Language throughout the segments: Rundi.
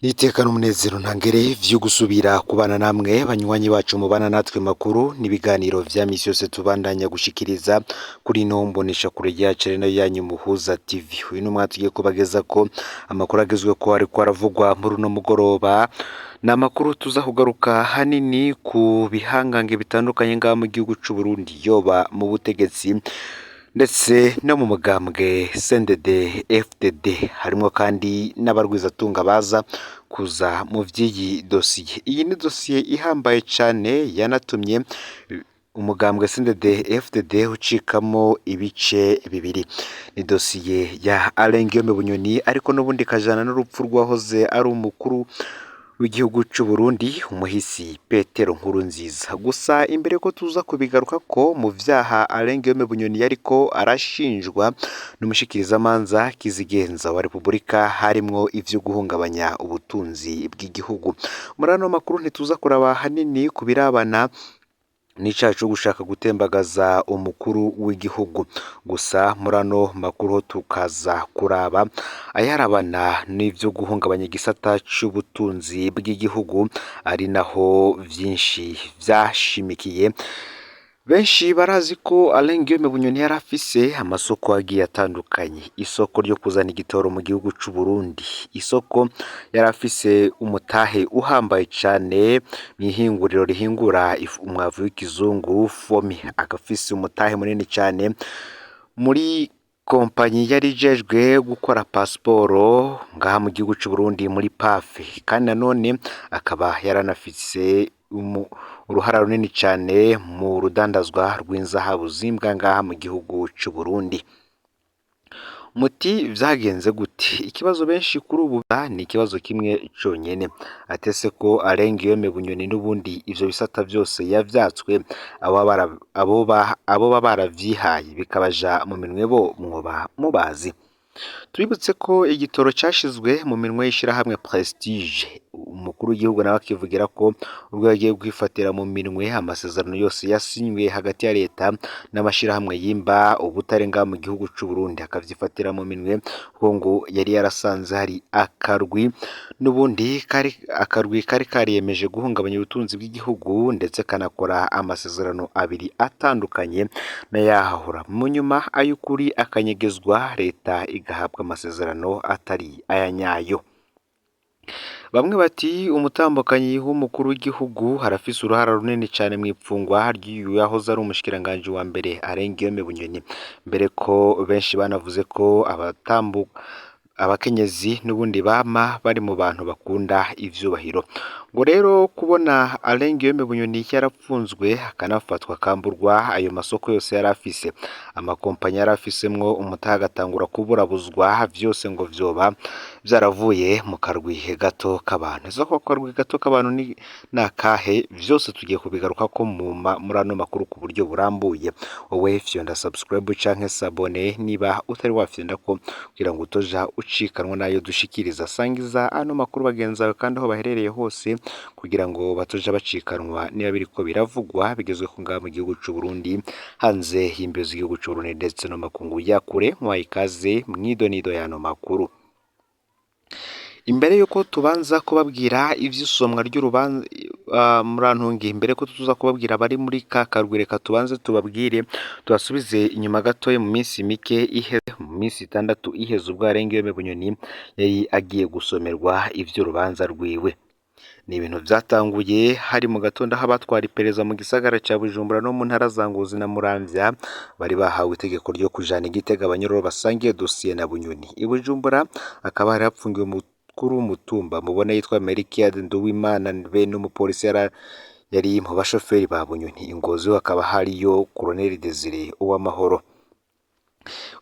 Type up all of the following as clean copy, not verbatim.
Nitekana umunezero ntangere vyo gusubira kubana namwe banywanyi bacu mubana natwe makuru n'ibiganiro vya misi yose tubandanya gushikiriza kuri no mbonesha kure yacu nayo yanyu Muhuza TV. Uyu numwe tugiye kubageza ko amakuru agezwe ko ari kwaravugwa muri no mugoroba na makuru tuza kugaruka hanini ku bihangange bitandukanye ngaha mu gihugu c'u Burundi yoba mu butegetsi ndetse no mu mugambwe CNDD FDD harimo kandi n'abarwizatunga baza kuza mu vy'iyi dosiye. Iyi ni dosiye ihambaye cane yanatumye umugambwe CNDD FDD ucikamo ibice bibiri. Ni dosiye ya A.NDAYISHIMIYE ariko n'ubundi kajana n'urupfu rwahoze ari umukuru w'igihugu c'u Burundi umuhisi Petero Nkurunziza. Gusa imbere ko tuza kubigaruka ko mu vyaha A.NDAYISHIMIYE yariko arashinjwa n'umushikirizamanza kizigenza wa Republika harimwo ivyo guhungabanya ubutunzi bw'igihugu. Muri ano makuru ntituza kuraba hanini kubirabana n'icaha co gushaka gutembagaza umukuru w'igihugu. Gusa muri ano makuru tukaza kuraba ayarabana n'ivyo guhungabanya igisata c'ubutunzi bw'igihugu ari naho vyinshi vyashimikiye. Benshi barazi ko A.NDAYISHIMIYE yarafise amasoko agiye atandukanye. Isoko ryo kuzana igitoro mu gihugu c'u Burundi, isoko yarafise umutahe uhambaye cane mw'ihinguriro rihingura umwavu w'ikizungu FOMI, agafise umutahe munini cane muri kompanyi yari ijejwe gukora pasiporo ngaha mu gihugu c'u Burundi muri PAF, kandi nanone akaba yaranafise uruhara runini cane mu rudandazwa rw'inzahabu zimbwa ngaha mu gihugu c'u Burundi. Muti vyagenze gute? Ikibazo benshi kuri ubu ni ikibazo kimwe conyene, atese ko A.NDAYISHIMIYE n'ubundi ivyo bisata vyose yavyatswe abo baravyihaye bikabaja mu minwe bo mwoba mubazi. Tuributse ko igitoro cashizwe mu minwe y'ishirahamwe Prestige. Umukuru w'igihugu nawe akivugira ko ubwo yagiye kwifatira mu minwe amasezerano yose yasinywe hagati ya leta n'amashirahamwe yimba ubutarenga mu gihugu c'u Burundi, akavyifatira mu minwe kuko ngo yari yarasanze hari akarwi n'ubundi kari kariyemeje guhungabanya ubutunzi bw'igihugu ndetse kanakora amasezerano abiri atandukanye na yahahora. Mu nyuma ay'ukuri akanyegezwa, leta igahabwa amasezerano atari ayanyayo. Bamwe bati umutambukanyi w'umukuru w'igihugu harafise uruhara runini cane mw'ipfungwa ry'uyu yahoze ari umushikiranganje wa mbere A.NDAYISHIMIYE, mbere ko benshi banavuze ko abakenyezi n'ubundi bama bari mu bantu bakunda ivyubahiro. Ngo rero kubona A.NDAYISHIMIYE yarapfunzwe akanafatwa akamburwa ayo masoko yose yarafise, amakompanyi yarafisemwo umutaha agatangura kuburabuzwa, vyose ngo vyoba vyaravuye mu karwi gato k'abantu. Ko karwi gato k'abantu ni nakahe? Vyose tugiye kubigaruka ko muri ano makuru ku buryo burambuye. Wowe fyonda subscribe canke sabone niba utari wafyonda ko kugira ngo utoja ucikanwa nayo dushikiriza. Sangiza ano makuru bagenzawe kandi aho baherereye hose kugira ngo batoja bacikanwa niba biriko biravugwa bigezwe ku ngaha mu gihugu c'u Burundi, hanze y'imbizi y'igihugu c'u Burundi ndetse no makungu ya kure. Mwayikaze mwidonido y'ano makuru. Imbere yuko tubanza kubabwira ivy'isomwa ry'urubanza murantungi, imbere ko tuza kubabwira bari muri karwi, reka tubanze tubabwire tubasubize inyuma gato mu minsi mike iheze, mu minsi 6 iheze ubwo A.NDAYISHIMIYE yari agiye gusomerwa ivy'urubanza rwiwe. Ni ibintu vyatanguye hari mu gatondo aho abatwara iperereza mu gisagara ca Bujumbura no mu ntara za Ngozi na Muramvya bari bahawe itegeko ryo kujana igitega abanyororo basangiye dosiye na Bunyoni. I Bujumbura akaba hari hapfungiwe mukuru w'umutumba mubona yitwa Merikiade Nduwimana be n'umupolisi yari mu bashoferi ba Bunyoni. Ingozi akaba hariyo Colonel Desire Uwamahoro.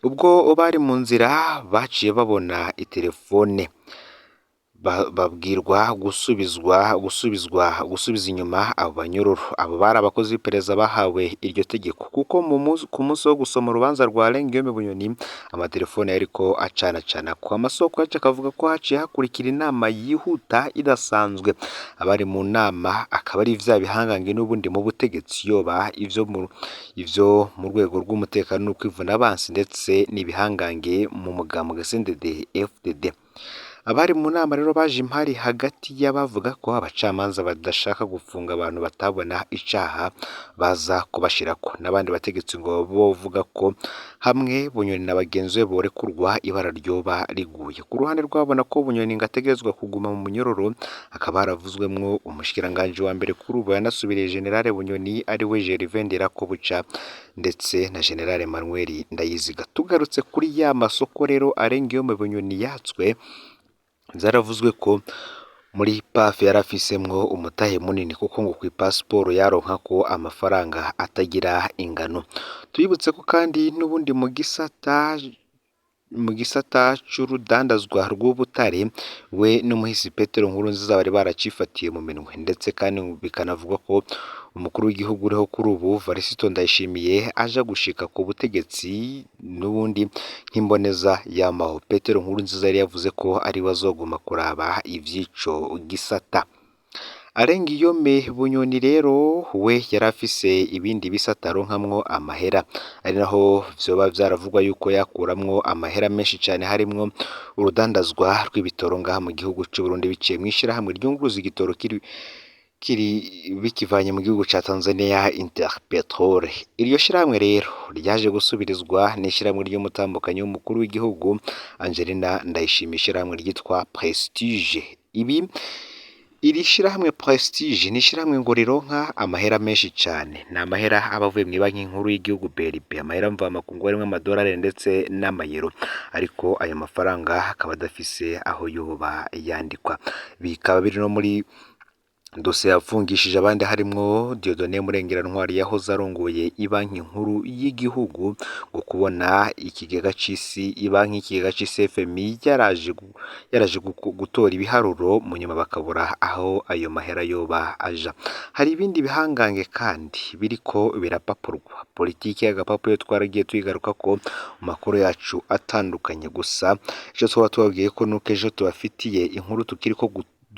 Ubwo bari mu nzira baciye babona itelefone babwirwa gusubiza inyuma abo banyororo. Abo bari abakozi b'iperereza bahawe iryo tegeko kuko ku munsi wo gusoma urubanza rwa A.NDAYISHIMIYE amatelefone yariko acana ku amasoko yacu akavuga ko haciye hakurikira inama yihuta idasanzwe. Abari mu nama akaba ari vya bihangange n'ubundi mu butegetsi yoba ivyo mu rwego rw'umutekano no kwivuna abansi ndetse n'ibihangange mu mugambwe CNDD FDD. abari mu nama rero baje impari hagati y'abavuga ko abacamanza badashaka gufunga abantu batabona icaha baza kubashirako n'abandi bategetsi ngo bovuga ko hamwe Bunyoni na bagenzi be borekurwa ibara ryoba riguye. Ku ruhande rwabona ko Bunyoni ngategerezwa kuguma mu munyororo, hakaba haravuzwemwo umushikiranganje wa mbere kuri ubu yanasubiriye General Bunyoni ari we Gervais Ndirakobuca ndetse na General Emmanuel Ndayiziga. Tugarutse kuri ya masoko rero arenga iyo mu Bunyoni yatswe, zaravuzwe ko muri PAF yarafisemwo umutahe munini kuko ngo ku pasiporo yaronka ko amafaranga atagira ingano. Tuyibutse ko kandi n'ubundi mu gisata c'urudandazwa rw'ubutare we n'umuhisi Petero Nkurunziza bari baracifatiye mu minwe, ndetse kandi bikanavugwa ko umukuru w'igihugu uriho kuri ubu Varisito Ndayishimiye aja gushika ku butegetsi n'ubundi nk'imboneza y'amaho. Petero Nkurunziza yari yavuze ko ari we azoguma kuraba ivy'ico gisata. Arenga iyo Bunyoni rero we yarafise ibindi bisata aronkamwo amahera, ari naho vyoba vyaravugwa yuko yakuramwo amahera menshi cane, harimwo urudandazwa rw'ibitoro ngaha mu gihugu c'u Burundi biciye mw'ishirahamwe ryunguruza igitoro bikivanye mu gihugu ca Tanzania Interpetrol. Iryo shirahamwe rero ryaje gusubirizwa n'ishirahamwe ry'umutambukanyi w'umukuru w'igihugu Angelina Ndayishimiye, ishirahamwe ryitwa Prestige. Iri shirahamwe Prestige ni ishirahamwe ngo rironka amahera menshi cane, ni amahera aba avuye mw'ibanki nkuru y'igihugu BRB, amahera mvamakungu arimwo amadolari ndetse n'amayero, ariko ayo mafaranga akaba adafise aho yoba yandikwa. Bikaba biri no muri dosiye yafungishije abandi harimwo Dieudonné Murengerantwari yahoze arongoye ibanki nkuru y'igihugu ngo kubona ikigega c'isi, ibanki y'ikigega c'isi FMI yaraje gutora ibiharuro mu nyuma bakabura aho ayo mahera yoba aja. Hari ibindi bihangange kandi biriko birapapurwa. Politiki y'agapapuyo twaragiye tuyigaruka ko mu makuru yacu atandukanye, gusa ico twaba tubabwiye ko nuko ejo tubafitiye inkuru tukiriko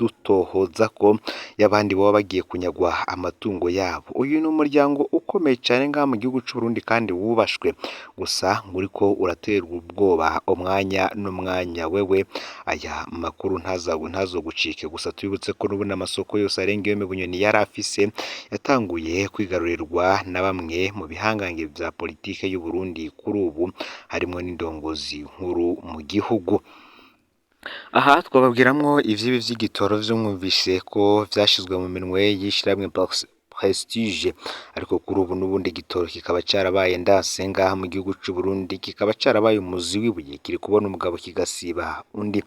dutohoza ko y'abandi baba bagiye kunyagwa amatungo yabo. Uyu ni umuryango ukomeye cyane ngaha mu gihugu c'u Burundi kandi wubashwe, gusa nguriko uraterwa ubwoba umwanya n'umwanya. Wewe aya makuru ntazogucike. Gusa tubibutse ko n'ubu amasoko yose arenga iyo Bunyoni yari afise yatanguye kwigarurirwa na bamwe mu bihangange vya politike y'u Burundi kuri ubu, harimo n'indongozi nkuru mu gihugu. Aha twababwiramwo ivyibi vy'igitoro vyo mwumvise ko vyashizwe mu minwe y'ishirahamwe Prestige, ariko kuri ubu n'ubundi igitoro kikaba carabaye ndanse ngaha mu gihugu c'u Burundi, kikaba carabaye umuzi w'ibuye, kiri kubona umugabo kigasiba undi,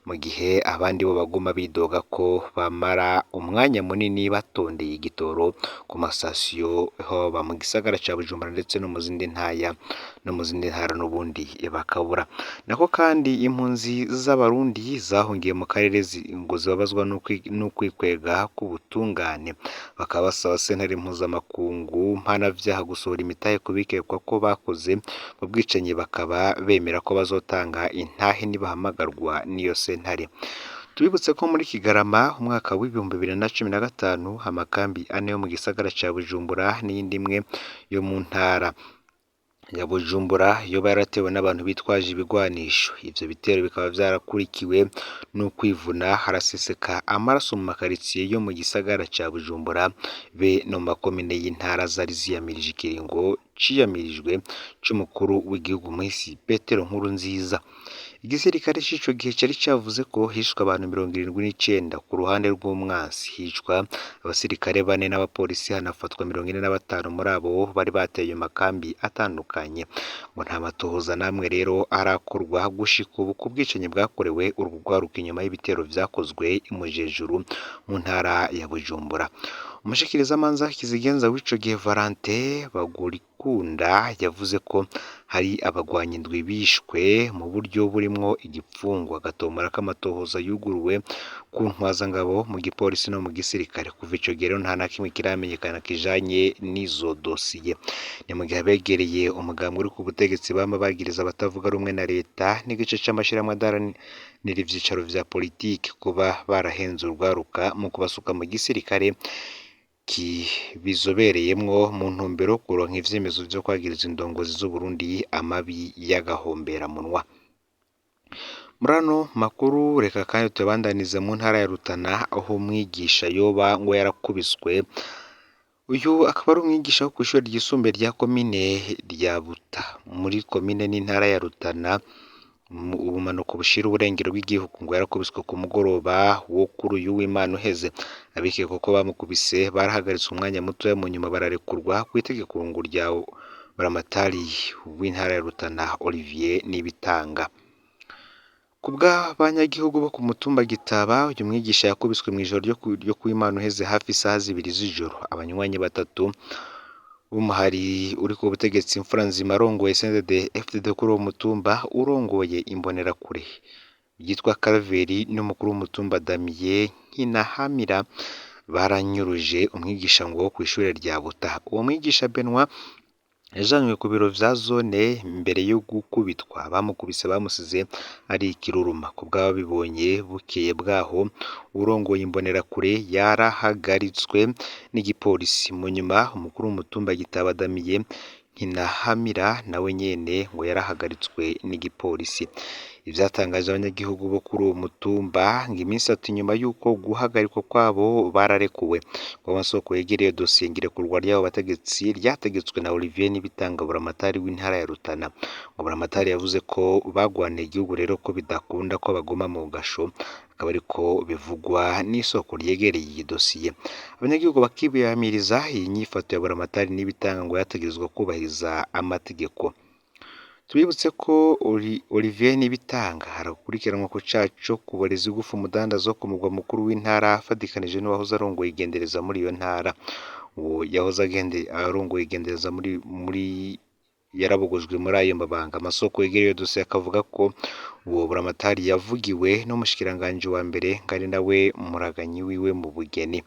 mu gihe abandi bo baguma bidoga ko bamara umwanya munini batondeye igitoro ku masasiyo hoba mu gisagara ca Bujumbura ndetse no mu zindi ntara n'ubundi bakabura. Nako kandi impunzi z'abarundi zahungiye mu karere ngo zibabazwa n'ukwikwega k'ubutungane, bakaba basaba sentare mpuzamakungu mpanavyaha gusohora imitahe kubikekwa ko bakoze mu bwicanyi, bakaba bemera ko bazotanga intahe nibahamagarwa n'iyo sentare. Tubibutse ko muri Kigarama umwaka w'ibihumbi 2015 amakambi ane yo mu gisagara ca Bujumbura n'iyindi imwe yo mu ntara ya Bujumbura yoba yaratewe n'abantu bitwaje ibigwanisho. Ivyo bitero bikaba vyarakurikiwe n'ukwivuna, haraseseka amaraso mu makaritsiye yo mu gisagara ca Bujumbura be no mu makomine y'intara zari ziyamirije ikiringo ciyamirijwe c'umukuru w'igihugu muhisi Petero Nkurunziza. Igisirikare c'ico gihe cari cavuze ko hishwe abantu 79 ku ruhande rw'umwansi, hicwa abasirikare 4 n'abapolisi, hanafatwa 45 muri abo bari bateye makambi atandukanye. Ngo nta matohoza namwe rero arakorwa gushika ubu ku bwicanyi bwakorewe urugwaruka inyuma y'ibitero vyakozwe imujejuru mu ntara ya Bujumbura. Umushikirizamanza kizigenza w'ico gihe Valentin Bagurikunda yavuze ko hari abagwanyi indwi bishwe mu buryo burimwo igipfungwa, agatomora k'amatohoza yuguruwe ku ntwazangabo mu gipolisi no mu gisirikare. Kuva ico gihe nta na kimwe kiramenyekana kijanye n'izo dosiye. Ni mu gihe begereye umugambwe uri ku butegetsi bama bagiriza abatavuga rumwe na leta n'igice c'amashirahamwe adaharanira ivyicaro vya politiki kuba barahenze urwaruka mu kubasuka mu gisirikare bizobereyemwo mu ntumbero kuronka ivyemezo vyo kwagiriza indongozi z'u Burundi amabi y'agahomberamunwa. Muri ano makuru reka kandi tubandanize mu ntara ya Rutana aho umwigisha yoba ngo yarakubiswe. Uyu akaba ari umwigisha wo kw'ishure ryisumbuye rya komine rya Buta muri komine n'intara ya Rutana mu bumanuko bushira uburengero bw'igihugu ngo yarakubiswe ku mugoroba wo kuri uyu w'Imana uheze. Abikekwa ko bamukubise barahagaritswe umwanya muto mu nyuma bararekurwa ku itegeko rya buramatari w'intara ya Rutana Olivier Nibitanga. Kubwa banyagihugu bo ku mutumba Gitaba uyu mwigisha yakubiswe mw'ijoro ryo kuw'Imana uheze hafi isaha 2 z'ijoro. Abanywanyi batatu b'umuhari uri ku butegetsi imfura nzima arongoye CNDD-FDD kuri uwo mutumba urongoye imbonerakure yitwa Karaveri n'umukuru w'umutumba Damien Nkinahamira baranyuruje umwigisha ngo wo kw'ishure rya Buta. Uwo mwigisha Benoit yajanywe ku biro vya zone mbere yo gukubitwa bamukubise bamusize ari ikiruruma. Ku bw'ababibonye bukeye bwaho urongoye imbonerakure yarahagaritswe n'igipolisi. Mu nyuma umukuru w'umutumba Gitaba Damien Nkinahamira nawe nyene ngo yarahagaritswe n'igipolisi. Ivyatangaje abanyagihugu bo kuri uwo mutumba ngo iminsi 3 nyuma y'uko guhagarikwa kwabo bararekuwe. Amasoko yegereye dosiye ngirekurwa ry'abo bategetsi ryategetswe na Olivier Nibitanga buramatari w'intara ya Rutana. Ngo buramatari yavuze ko bagwaneye igihugu rero ko bidakunda ko bagoma mu gasho, akaba ariko bivugwa n'isoko ryegereye iyi dosiye. Abanyagihugu bakibiyamiriza iyi nyifato ya buramatari Nibitanga ngo yategerezwa kubahiriza amategeko. Tubibutse ko Olivier Nibitanga harakurikiranwa ku caco kuboreza igufu umudandazo ku mugwa mukuru w'intara afadikanije n'uwahoze arongoye igendereza muri iyo ntara. Uwo yahoze arongoye igendereza muri yarabogojwe muri ayo mabanga. Amasoko yegereye dosiye akavuga ko uwo buramatari yavugiwe n'umushikiranganje wa mbere kandi nawe muraganyi wiwe mu bugeni.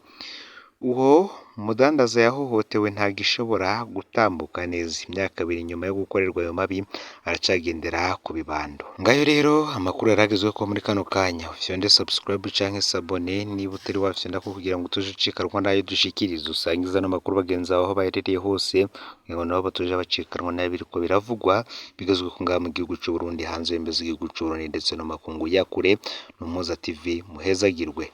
Uwo mudandaza yahohotewe ntagishobora gutambuka neza. Imyaka 2 nyuma yo gukorerwa ayo mabi aracagendera ku bibando. Ngayo rero amakuru yaragezwe ko muri kano kanya. Ufyonde subscribe canke sabone niba utari wafyonda ko kugira ngo tuje ucikarwa nayo dushikiriza usangiza n'amakuru bagenzi aho baherereye hose ngo nabo batuje bacikarwa nayo biriko biravugwa bigezwe ko ngaha mu gihugu cy'u Burundi hanze y'imbizi y'igihugu cy'u Burundi ndetse no makungu yakure no Muza TV muhezagirwe.